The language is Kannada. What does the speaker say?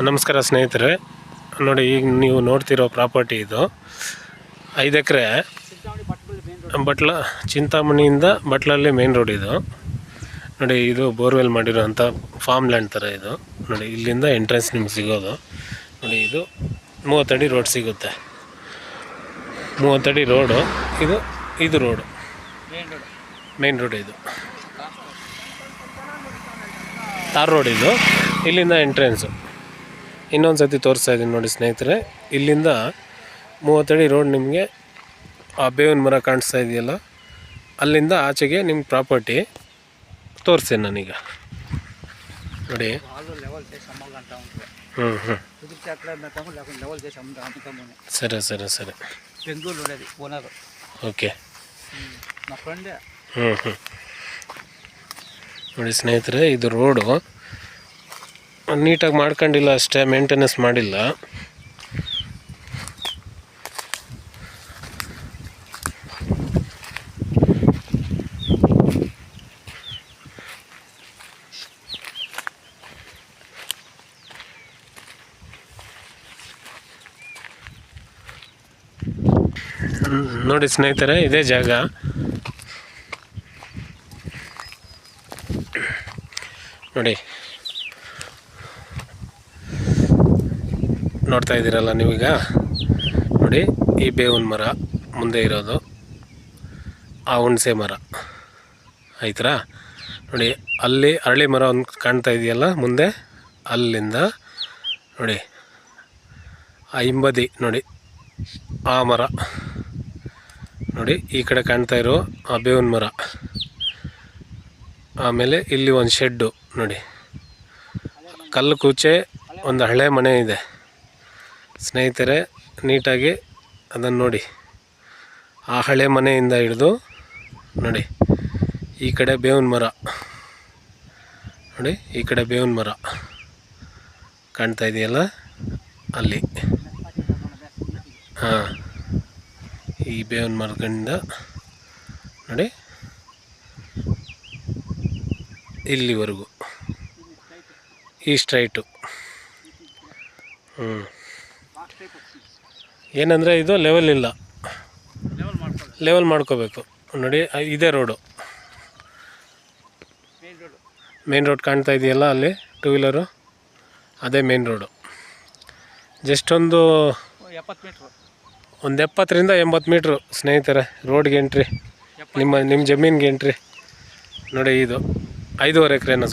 ನಮಸ್ಕಾರ ಸ್ನೇಹಿತರೆ, ನೋಡಿ ಈಗ ನೀವು ನೋಡ್ತಿರೋ ಪ್ರಾಪರ್ಟಿ ಇದು 5 ಎಕರೆ ಚಿಂತಾಮಣಿಯಿಂದ ಬಟ್ಲಲ್ಲಿ ಮೇನ್ ರೋಡ್ ಇದು. ನೋಡಿ ಇದು ಬೋರ್ವೆಲ್ ಮಾಡಿರೋಂಥ ಫಾರ್ಮ್ ಲ್ಯಾಂಡ್ ಥರ ಇದು. ನೋಡಿ ಇಲ್ಲಿಂದ ಎಂಟ್ರೆನ್ಸ್ ನಿಮ್ಗೆ ಸಿಗೋದು. ನೋಡಿ ಇದು 30 ಅಡಿ ರೋಡ್ ಸಿಗುತ್ತೆ. 30 ಅಡಿ ರೋಡು ಇದು ರೋಡು ಮೇನ್ ರೋಡ್ ಇದು ತಾರ್ ರೋಡ್ ಇದು. ಇಲ್ಲಿಂದ ಎಂಟ್ರೆನ್ಸು ಇನ್ನೊಂದು ಸತಿ ತೋರಿಸ್ತಾ ಇದ್ದೀನಿ ನೋಡಿ ಸ್ನೇಹಿತರೆ. ಇಲ್ಲಿಂದ 30 ಅಡಿ ರೋಡ್ ನಿಮಗೆ ಆ ಬೇವಿನ ಮರ ಕಾಣಿಸ್ತಾ ಇದೆಯಲ್ಲ, ಅಲ್ಲಿಂದ ಆಚೆಗೆ ನಿಮ್ಮ ಪ್ರಾಪರ್ಟಿ ತೋರಿಸ್ತೀನಿ ನಾನೀಗ. ನೋಡಿ ಸರಿ ಓಕೆ. ನೋಡಿ ಸ್ನೇಹಿತರೆ, ಇದು ರೋಡು ನೀಟಾಗಿ ಮಾಡ್ಕೊಂಡಿಲ್ಲ ಅಷ್ಟೇ, ಮೇಂಟೆನೆನ್ಸ್ ಮಾಡಿಲ್ಲ. ನೋಡಿ ಸ್ನೇಹಿತರೆ, ಇದೇ ಜಾಗ. ನೋಡಿ ನೋಡ್ತಾ ಇದ್ದೀರಲ್ಲ ನೀವೀಗ. ನೋಡಿ ಈ ಬೇವಿನ ಮರ ಮುಂದೆ ಇರೋದು ಆ ಹುಣಸೆ ಮರ ಆಯ್ತಾ. ನೋಡಿ ಅಲ್ಲಿ ಅರಳಿ ಮರ ಒಂದು ಕಾಣ್ತಾ ಇದೆಯಲ್ಲ ಮುಂದೆ, ಅಲ್ಲಿಂದ ನೋಡಿ ಆ ಹಿಂಬದಿ ನೋಡಿ ಆ ಮರ. ನೋಡಿ ಈ ಕಡೆ ಕಾಣ್ತಾ ಇರೋ ಆ ಬೇವಿನ ಮರ. ಆಮೇಲೆ ಇಲ್ಲಿ ಒಂದು ಶೆಡ್ಡು ನೋಡಿ, ಕಲ್ಲು ಕೂಚೆ ಒಂದು ಹಳೆ ಮನೆ ಇದೆ ಸ್ನೇಹಿತರೆ. ನೀಟಾಗಿ ಅದನ್ನು ನೋಡಿ, ಆ ಹಳೆ ಮನೆಯಿಂದ ಹಿಡಿದು ನೋಡಿ ಈ ಕಡೆ ಬೇವಿನ ಮರ. ನೋಡಿ ಈ ಕಡೆ ಬೇವಿನ ಮರ ಕಾಣ್ತಾ ಇದೆಯಲ್ಲ ಅಲ್ಲಿ. ಹಾಂ, ಈ ಬೇವಿನ ಮರದಿಂದ ನೋಡಿ ಇಲ್ಲಿವರೆಗೂ ಈ ಸ್ಟ್ರೈಟು. ಏನಂದರೆ ಇದು ಲೆವೆಲ್ ಇಲ್ಲ, ಲೆವೆಲ್ ಮಾಡ್ಕೋಬೇಕು. ನೋಡಿ ಇದೇ ರೋಡು, ಮೇನ್ ರೋಡ್ ಕಾಣ್ತಾ ಇದೆಯಲ್ಲ ಅಲ್ಲಿ, 2 ವೀಲರು, ಅದೇ ಮೇನ್ ರೋಡು. ಜಸ್ಟ್ ಒಂದು 70ರಿಂದ 80 ಮೀಟ್ರು ಸ್ನೇಹಿತರೆ ರೋಡ್ಗೆ ಎಂಟ್ರಿ, ನಿಮ್ಮ ಜಮೀನಿಗೆ ಎಂಟ್ರಿ. ನೋಡಿ ಇದು 5.5 ಎಕರೆನ